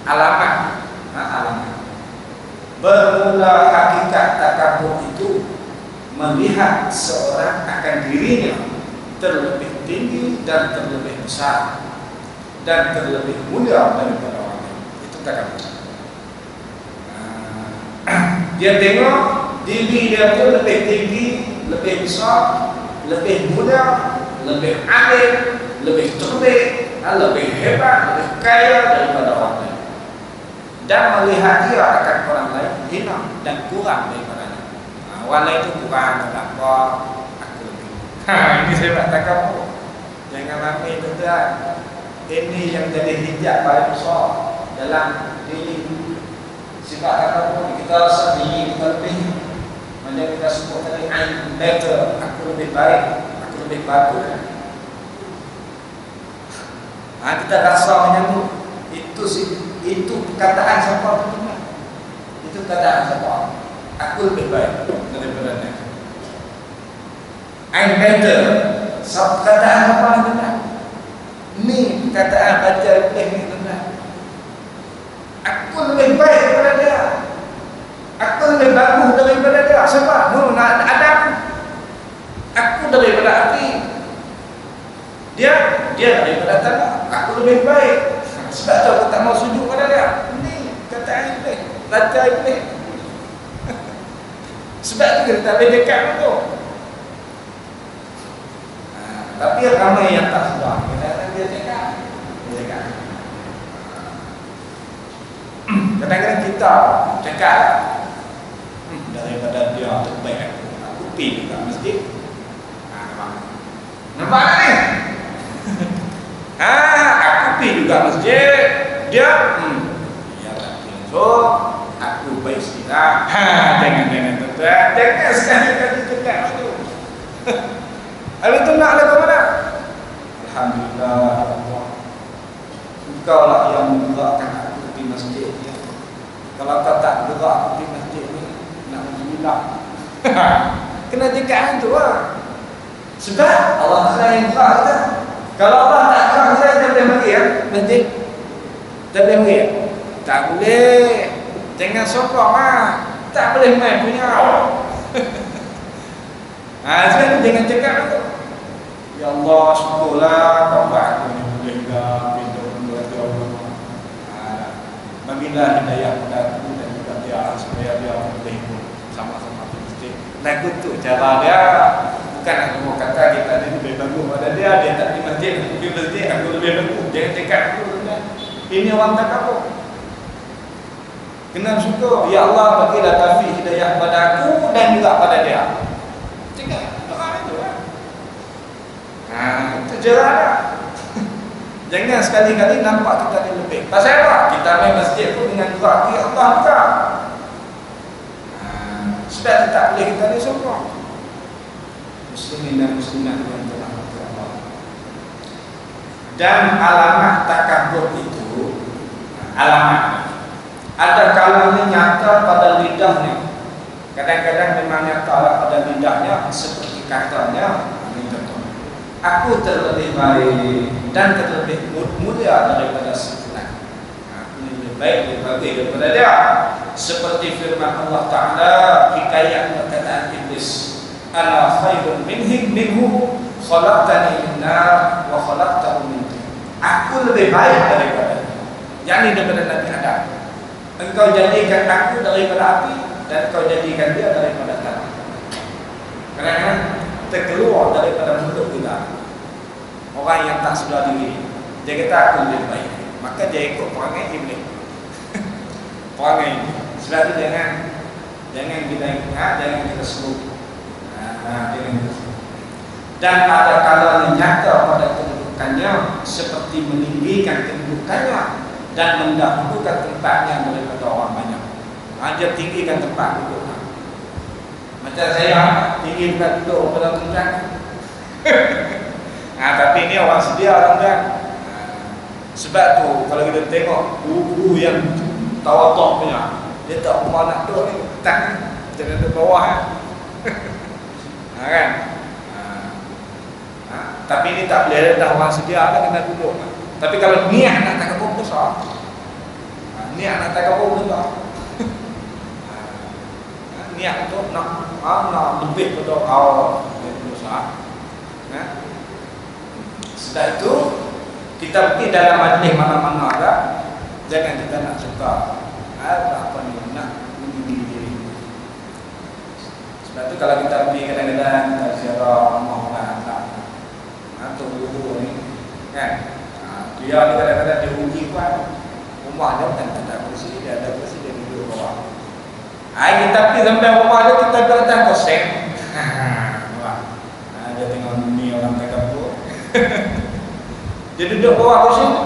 alamat. Alamat. Bermula hakikat takabur itu melihat seorang akan dirinya terlebih tinggi dan terlebih besar dan terlebih mulia daripada orang lain. Itu takabur. Dia tengok diri dia tu lebih tinggi, lebih besar, lebih mulia, lebih alim, lebih cerdik, lebih hebat, lebih kaya daripada orang lain. Dan melihat dia akan orang lain hina dan kurang daripadanya. Orang lain itu kurang, tak apa, aku lebih. Ini saya nak takabur. Jangan ramai tuan. Ini yang jadi hijab paling besar dalam diri. Sifat kata pun kita rasa diri kita lebih, macam kita sebut tadi, I'm better, aku lebih baik, aku lebih bagus. Kita rasa macam tu. Itu perkataan siapa tu? Itu perkataan siapa? Aku lebih baik daripada dia. I'm better. Perkataan apa yang benar? Ni perkataan baca ni benar. Aku lebih baik daripada dia. Aku lebih bagus daripada dia. Siapa? Nak ada aku daripada api. Dia daripada tanah. Aku lebih baik. Sebab tu aku tak mau sujud pada dia. Ni perkataan iblis. Baca iblis. Sebab tu kita tak boleh dekat tu. Tapi ramai yang tak sedar. Kadang-kadang dia cakap. Kadang-kadang kita cakap daripada dia terbaik aku pergi juga masjid. Nampak ni? Aku pergi juga masjid. Dia ya tak. So aku baik sikit. Jangan tuan. Jangan sekali-kali cakap tu. Habis tu nak lagu mana? Alhamdulillah Allah. Engkau lah yang menggerakkan aku pergi masjid ni. Kalau kau tak gerak aku pergi masjid ni, nak alhamdulillah. Kena cakap tu lah. Sebab Allah Ta'ala yang gerak kita. Kalau Allah tak gerak saya, tak boleh pergi ya masjid. Tak boleh pergi. Tak boleh. Jangan sokong lah. Tak boleh main punya. Sebab tu jangan cakap tu. Ya Allah, syukurlah kau buat aku ni boleh juga pintu keluarga Allah. Bagilah hidayah kepada aku dan juga dia supaya dia boleh pun sama-sama pergi masjid. Lagu tu cara dia. Bukan aku mau kata kita ni lebih bagus pada dia tak pergi masjid, pergi masjid aku lebih bagus. Jangan cakap aku kan. Ini orang tak kabur. Kena syukur, ya Allah bagilah taufik hidayah kepada aku dan juga pada dia. Cakap doa itu kan. Itu jalan lah. Jangan sekali-kali nampak kita ni lebih. Pasal apa? Kita main masjid pun dengan doa ya Allah juga. Sebab tak boleh kita ni sombong. Muslimin dan muslimat yang dirahmati Allah. Dan alamat takabur itu, alamat ada kalanya nyata pada lidahnya. Kadang-kadang memang nyata pada lidahnya seperti katanya, aku terlebih baik dan terlebih mulia daripada sefulan. Aku lebih baik daripada dia. Seperti firman Allah Ta'ala hikayat perkataan iblis. Ana khairun minhu khalaqtani min nar wa khalaqtahu min tin. Aku lebih baik daripada dia. Yakni daripada Nabi Adam. Engkau jadikan aku daripada api dan engkau jadikan dia daripada tanah. Kerana terkeluar daripada mulut kita orang yang tak sedar diri. Dia kata aku lebih baik. Maka dia ikut perangai iblis. Perangai ini. Sebab itu jangan kita ingat, jangan kita sebut. Dan ada kalanya nyata pada kedudukannya seperti meninggikan kedudukannya dan mendahulukan tempatnya daripada orang banyak. Dia tinggikan tempat duduknya. Macam saya tinggikan duduk pada tempat. Tapi ini orang sedia orang kan. Sebab tu kalau kita tengok guru yang tawaduk punya, dia tak mau nak duduk ni, tak jangan duduk bawah kan. Tapi ini tak boleh dah orang sedia kan kena duduk. Tapi kalau niat nak takabur besar, niat nak takabur besar, niat untuk nak lebih pada awal besar. Setelah itu kita pergi dalam majlis mana-mana lah, jangan kita nak suka apa ni nak meninggi diri. Sebab itu kalau kita pergi kadang-kadang kita ziarah rumah orang tak atau guru ni kan, dia kadang-kadang dia uji kan rumah dia kan tak ada kursi, dia ada kursi dia duduk bawah. Kita pergi sampai rumah dia kita datang kosong. Dia tengok ni orang takabur. Dia duduk bawah kursi tu.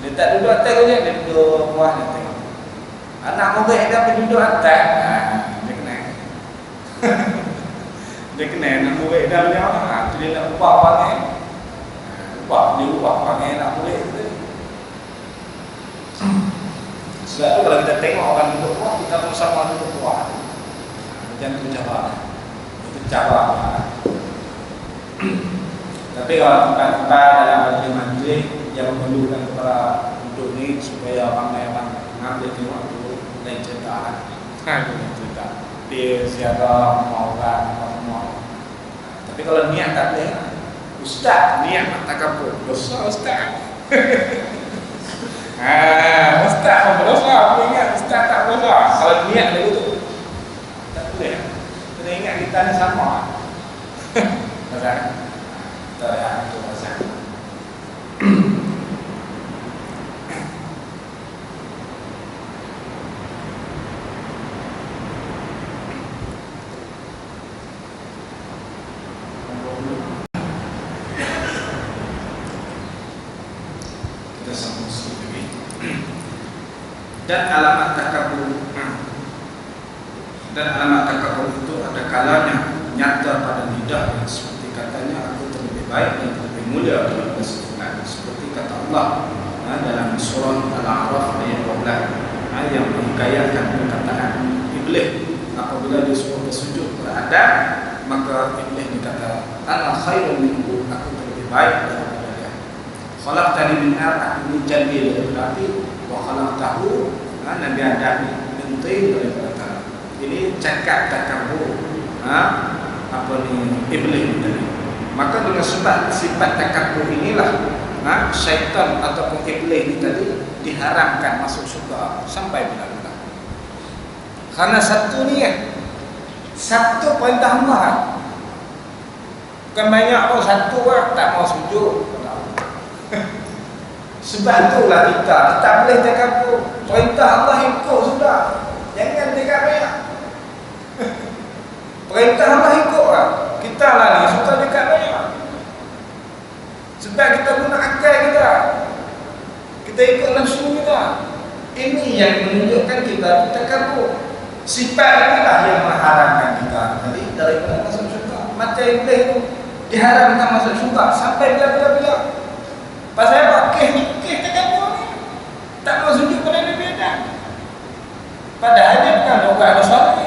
Dia tak duduk atas kursi, dia duduk bawah dia tengok. Anak murid dia pergi duduk atas. Dia kena. Dia kena anak murid dia punya. Tu dia nak ubah panggil. Dia ubah panggil anak murid tu. Sebab tu kalau kita tengok orang duduk bawah, kita pun sama duduk bawah. Macam tu cara. Itu cara. Tapi kalau tempat-tempat dalam majlis-majlis yang memerlukan kepada duduk ni supaya orang mengambil tengok tu lain cerita. Lain cerita. Dia siapa mau orang apa semua. Tapi kalau niat tak boleh. Ustaz niat nak takabur. Dosa ustaz. Ustaz pun berdosa. Boleh ingat ustaz tak berdosa. Kalau niat dia betul. Tak boleh. Kena ingat kita ni sama. Pasal tak ada itu pasal. Kita sambung sedikit lagi. Dan alamat takabur. Dan alamat takabur itu ada kalanya nyata pada lidah yang seperti katanya aku terlebih baik dan terlebih mulia daripada sefulan. Seperti kata Allah dalam surah Al-A'raf ayat 12 yang menghikayatkan perkataan Iblis apabila dia suruh bersujud kepada Adam, maka Iblis berkata, ana khairun minhu, aku terlebih baik daripada dia. Khalaqtani min nar, aku dijadikan daripada api, wa khalaqtahu, Nabi Adam min tin daripada tanah. Ini cakap takabur apa ni Iblis tadi. Maka dengan sebab sifat takabur inilah syaitan ataupun Iblis ni tadi diharamkan masuk syurga sampai bila-bila. Karena satu ni satu perintah Allah. Bukan banyak pun, satu tak mau sujud. Sebab itulah kita tak boleh takabur. Perintah Allah ikut sudah. Jangan dekat banyak. Perintah Allah ikut lah. Kita lah ni suka dekat banyak. Sebab kita guna akal kita. Kita ikut nafsu kita. Ini yang menunjukkan kita takabur. Sifat inilah yang mengharamkan kita tadi daripada masuk syurga. Macam Iblis itu diharamkan masuk syurga sampai bila-bila. Pasal apa? Kes takabur ni. Tak mau sujud pada Nabi Adam. Padahal dia bukan orang dosa ni.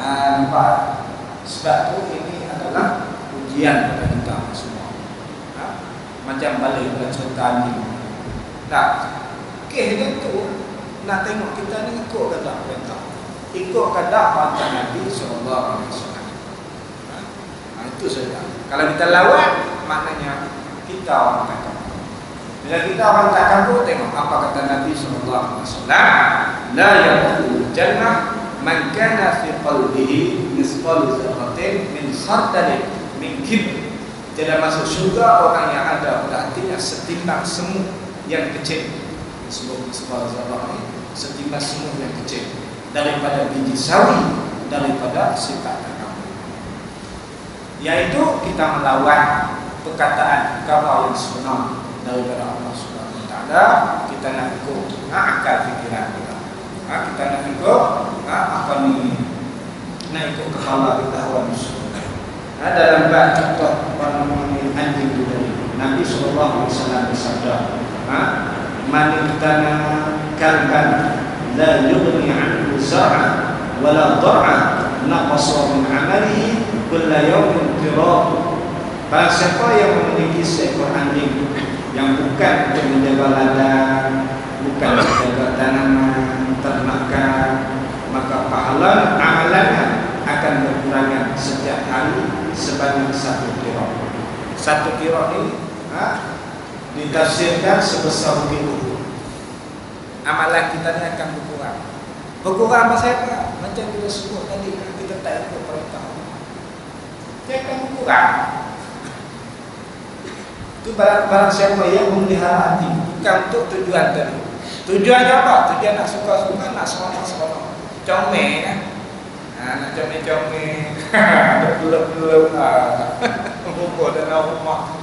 Nampak? Sebab tu ini adalah ujian kepada kita semua. Macam balik pada cerita ni. Tak, kes dia tu nak tengok kita ni ikut kata perintah, ikut kata perintah Nabi SAW. Itu saja. Kalau kita lawan, maknanya kita orang takabur. Bila kita orang takabur, tengok apa kata Nabi SAW. La yadkhulul jannah man kana fi qalbihi misqal dzarratin min khardalin min kibr. Tidak masuk syurga orang yang ada pada hatinya setimbang semut yang kecil. Sebab misqal dzarrah ini setimbang semut yang kecil daripada biji sawi, daripada sifat takabur. Yaitu kita melawan perkataan kabar yang sebenar daripada Allah Subhanahu Wa Taala. Kita nak ikut akal fikiran kita. Kita nak ikut apa ni? Nak ikut kepala kita hawa nafsu. Dalam bab contoh penampilan anjing itu Nabi SAW bersabda, man iktana kalban la yughni anhu zar'a wala dar'a naqasa min 'amalihi kulla yawmin qirab. Barang siapa yang memiliki seekor anjing yang bukan untuk menjaga ladang, bukan menjaga tanaman, ternakan, maka pahala amalannya akan berkurangan setiap hari sebanyak 1 kira. 1 kira ini ditafsirkan sebesar bukit Uhud. Amalan kita ni akan berkurang. Berkurang pasal apa? Macam kita sebut tadi, kita tak ikut perintah. Dia akan berkurang. Itu barang siapa yang memelihara hati, bukan untuk tujuan tadi. Tujuannya apa? Tujuan nak suka-suka, nak seronok-seronok. Comel kan? Nak comel-comel. Ada pula-pula pukul dalam rumah.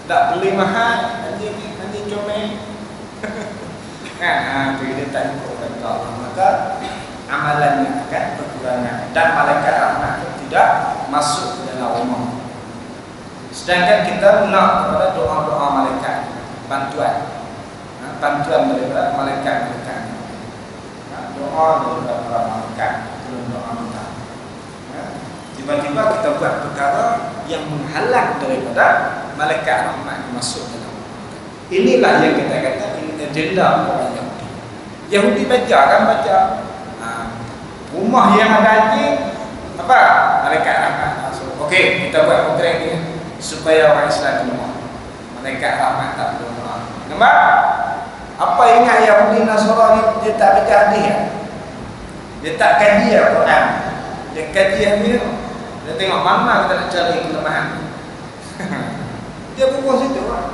Tak beli mahal, nanti comel. Kan, dia tak ikut kata Allah, maka amalannya akan berkurangan dan malaikat rahmat tidak masuk ke dalam rumah. Sedangkan kita nak kepada doa-doa malaikat, bantuan daripada malaikat-malaikat, doa daripada para malaikat, doa kita. Tiba-tiba kita buat perkara yang menghalang daripada malaikat rahmat masuk ke dalam. Inilah yang kita kata ini agenda orang Yahudi. Yahudi baca rumah yang ada anjing apa? Malaikat rahmat masuk. Okey, kita buat program ni supaya orang Islam terima. Malaikat rahmat tak berdoa. Nampak? Apa ingat Yahudi Nasrani dia tak baca hadis ya? Dia tak kaji Al-Quran. Dia kaji hadis. Dia tengok mana kita nak cari kelemahan. Dia bubuh situ lah.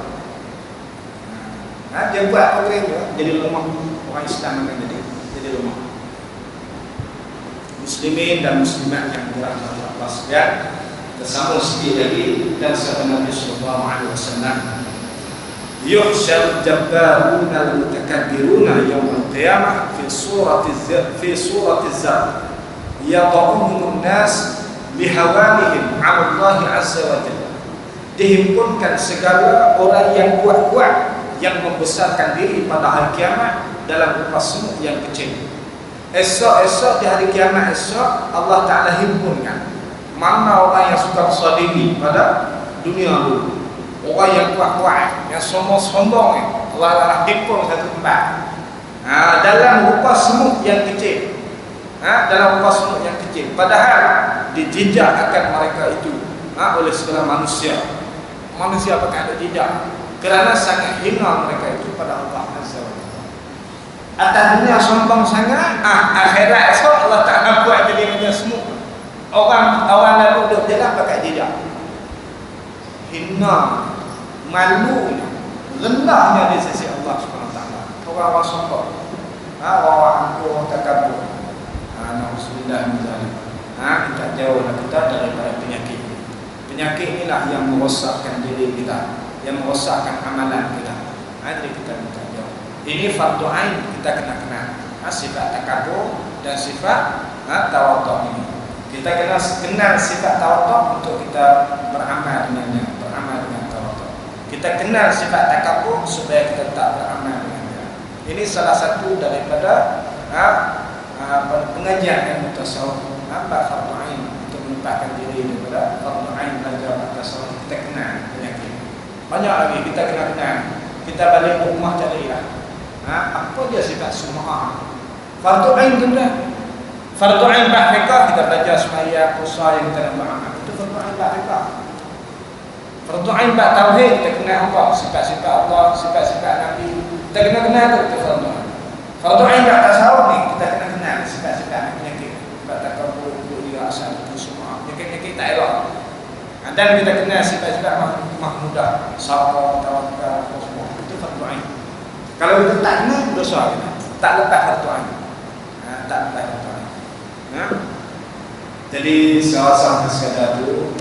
Dia buat program tu jadi lemah. Orang Islam akan jadi lemah. Muslimin dan muslimat yang dirahmati Allah sekalian, kita sambung sikit lagi dan sabda Nabi sallallahu alaihi wasallam, yuhsyal jabbaruna al-mutakabbiruna yawm al-qiyamah fi surati az-zar yad'uhum an-nas bihawanihim 'ala Allah azza wa jalla. Dihimpunkan segala orang yang kuat-kuat yang membesarkan diri pada hari kiamat dalam rupa semut yang kecil. Esok di hari kiamat esok Allah Ta'ala himpunkan mana orang yang suka besar diri pada dunia dulu, orang yang kuat-kuat, yang sombong-sombong, Allah Ta'ala himpun satu tempat dalam rupa semut yang kecil, dalam rupa semut yang kecil, padahal dijejak akan mereka itu oleh segala manusia pakai ada jejak kerana sangat hina mereka itu pada Allah Azza wa Jalla. Atas dunia sombong sangat, akhirat esok Allah Ta'ala buat jadi macam semut. Orang lalu duduk jalan pakai jejak. Hina, malunya, rendahnya di sisi Allah Subhanahu Wa Taala. Orang-orang sombong, orang angkuh, takabur. Na'udzubillah min dzalik. Kita jauhlah kita daripada penyakit. Penyakit inilah yang merosakkan diri kita, yang merosakkan amalan kita. Jadi kita minta jauh. Ini fardu ain kita kena kenal. Sifat takabur dan sifat tawadhu ini. Kita kena kenal sifat tawadhu untuk kita beramal dengannya, beramal dengan tawadhu. Kita kenal sifat takabur supaya kita tak beramal dengannya. Ini salah satu daripada pengajian yang tasawuf, fardu ain untuk melepaskan diri daripada fardu ain belajar tasawuf. Kita kenal penyakit. Banyak lagi kita kena kenal. Kita balik ke rumah carilah apa dia sifat semua. Fardu ain tu dah. Fardu ain bab fiqh kita belajar semaya puasa yang kita nak beramal. Itu fardu ain bab fiqh. Fardu ain bab tauhid kita kenal apa sifat-sifat Allah, sifat-sifat Nabi. Kita kena kenal tu fardu ain. Fardu ain bab tasawuf ni kita kena kenal sifat-sifat penyakit. Sifat takabur, dia asal itu semua. Penyakit tak elok. Dan kita kenal sifat-sifat mahmudah, sabar, tawakal, semua. Itu fardu ain. Kalau kita tak kenal dosa kita. Tak lepas fardu ain. Tak lepas fardu ain. Jadi salah sekadar itu,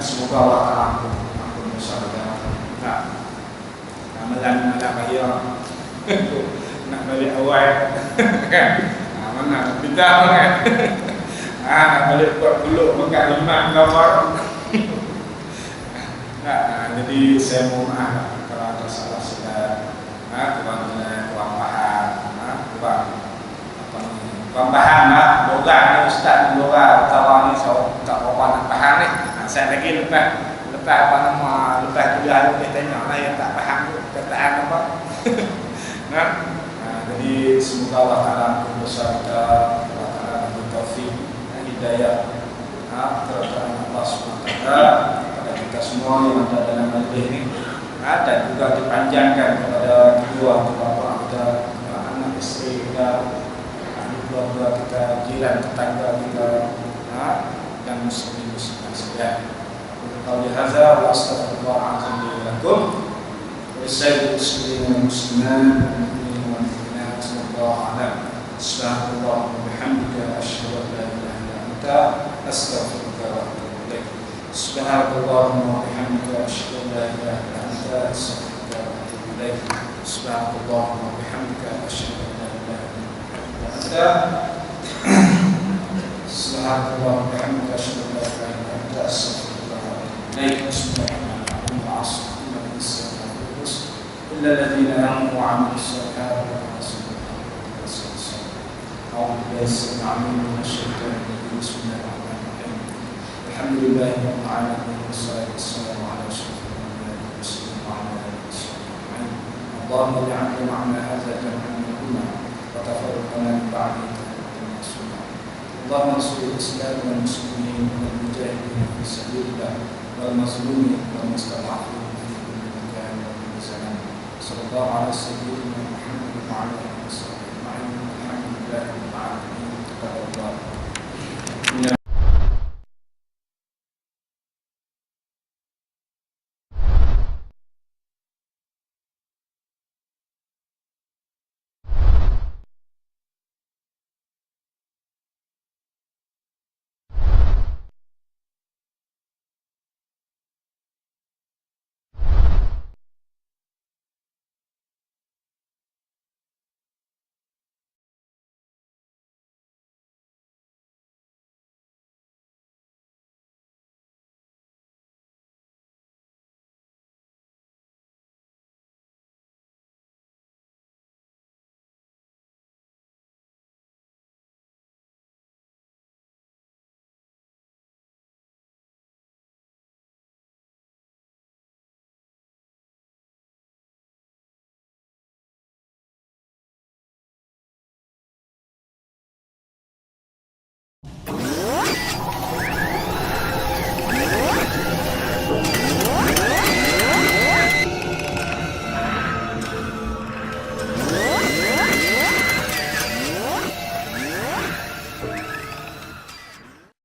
semoga Allah Ta'ala ampun dosa kita. Amalan bahaya. Nak balik awal kan? Mana kita kan? Nak balik buat peluk makan lemak gambar. Jadi saya mohon maaf kalau ada salah silap, kurang paham, kurang paham borak ni ustaz borak tawa ni tak apa nak faham ni. Saya lagi lepas apa nama lepas kuliah dia tanya lah yang tak faham tu kataan apa. Jadi semoga Allah Ta'ala berdosa kita, Allah Ta'ala beri taufik dan hidayah terhadap Allah Subhanahu Wa Taala kepada kita semua yang ada dalam majlis ini, dan juga dipanjangkan kepada kedua bapa kita, anak isteri kita, ahli keluarga kita, jiran tetangga kita, dan muslimin sekalian. Qauli hadza wa astaghfirullah azim li wa lakum wa lisa'il muslimin wal muslimat. Subhanallah wa bihamdika asyhadu an la ilaha illa anta astaghfiruka wa atubu ilaik. Subhanakallahumma wa bihamdika asyhadu an la ilaha illa anta astaghfiruka wa atubu ilaik. Subhanakallahumma wa bihamdika asyhadu an la ilaha illa anta Subhanallah wa bihamdihi asyhadu an la ilaha illa anta astaghfiruka wa atubu ilaik. Bismillahirrahmanirrahim. Al-'asr innal insana lafi khusr illa alladhina amanu wa 'amilus solihati wa tawasaw bil sabr. A'udzu billahi as-sami'il 'alim minasy syaithanir rajim. Bismillahirrahmanirrahim. Alhamdulillahi rabbil 'alamin wassalatu wassalamu 'ala asyrafil anbiya'i wal mursalin wa 'ala alihi washabbihi. Allahumma ij'alna ma'ana hadha jam'an marhuma wa tafarraqna min ba'dihi. اللهم انصر الاسلام والمسلمين والمجاهدين في سبيل الله والمظلومين والمستضعفين في كل مكان وكل زمان. صلى الله على سيدنا محمد وعلى اله وصحبه اجمعين. الحمد لله رب العالمين.